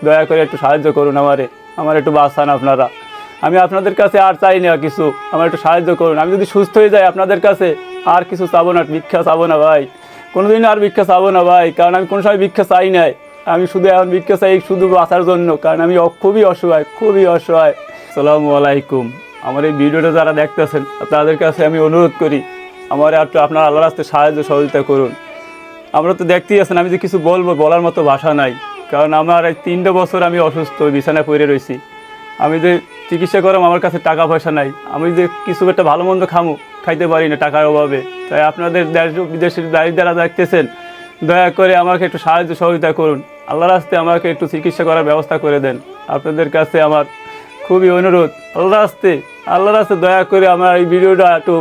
দয়া করে একটু সাহায্য করুন আমার একটু বাঁচান আপনারা। আমি আপনাদের কাছে আর চাই না কিছু, আমার একটু সাহায্য করুন। আমি যদি সুস্থ হয়ে যাই আপনাদের কাছে আর কিছু চাবো না, ভিক্ষা চাবো না ভাই, কোনোদিন আর ভিক্ষা চাবো না ভাই, কারণ আমি কোনো সময় ভিক্ষা চাই নাই। আমি শুধু এখন ভিক্ষা চাই শুধু বাঁচার জন্য, কারণ আমি খুবই অসহায়, খুবই অসহায়। আসসালামু আলাইকুম। আমার এই ভিডিওটা যারা দেখতেছেন তাদের কাছে আমি অনুরোধ করি, আমার একটু আপনার আল্লাহর রাস্তায় সাহায্য সহযোগিতা করুন। আমরা তো দেখতেই আছেন, আমি যে কিছু বলবো বলার মতো ভাষা নাই, কারণ আমার এই 3 বছর আমি অসুস্থ, বিছানায় পড়ে রয়েছি। আমি যে চিকিৎসা করাম, আমার কাছে টাকা পয়সা নাই। আমি যে কিছু একটা ভালো মন্দ খাইতে পারি না টাকার অভাবে। তাই আপনাদের দেশ বিদেশের যারা দেখতেছেন, দয়া করে আমাকে একটু সাহায্য সহযোগিতা করুন। আল্লাহর রাস্তায় আমাকে একটু চিকিৎসা করার ব্যবস্থা করে দেন। আপনাদের কাছে আমার খুবই অনুরোধ, আল্লাহর রাস্তায় দয়া করে আমার এই ভিডিওটা একটু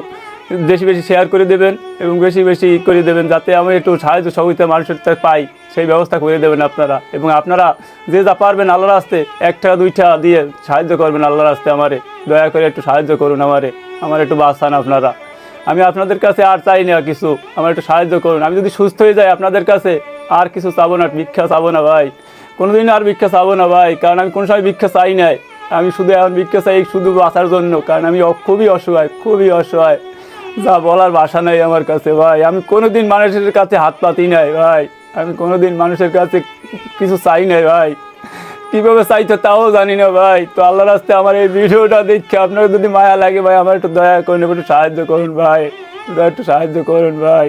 বেশি বেশি শেয়ার করে দেবেন এবং বেশি বেশি করে দেবেন, যাতে আমি একটু সাহায্য সহযোগিতা মানুষের পাই, সেই ব্যবস্থা করে দেবেন আপনারা। এবং আপনারা যে যা পারবেন আল্লাহর রাস্তায় 1 টাকা 2 টাকা দিয়ে সাহায্য করবেন আল্লাহর রাস্তায় আমারে। দয়া করে একটু সাহায্য করুন আমার একটু বাঁচান আপনারা। আমি আপনাদের কাছে আর চাই না কিছু, আমার একটু সাহায্য করুন। আমি যদি সুস্থ হয়ে যাই আপনাদের কাছে আর কিছু চাবো না, ভিক্ষা চাবো না ভাই, কোনোদিন আর ভিক্ষা চাবো না ভাই, কারণ আমি কোনো সময় ভিক্ষা চাই নাই। আমি শুধু এখন ভিক্ষা চাই শুধু বাঁচার জন্য, কারণ আমি খুবই অসহায়, খুবই অসহায়। যা বলার ভাষা নাই আমার কাছে ভাই। আমি কোনোদিন মানুষের কাছে হাত পাতি নাই ভাই, আমি কোনোদিন মানুষের কাছে কিছু চাই নাই ভাই, কীভাবে চাইতো তাও জানি না ভাই। তো আল্লাহর রাস্তায় আমার এই ভিডিওটা দেখে আপনার যদি মায়া লাগে ভাই, আমার একটু দয়া করুন, একটু সাহায্য করুন ভাই, একটু সাহায্য করুন ভাই।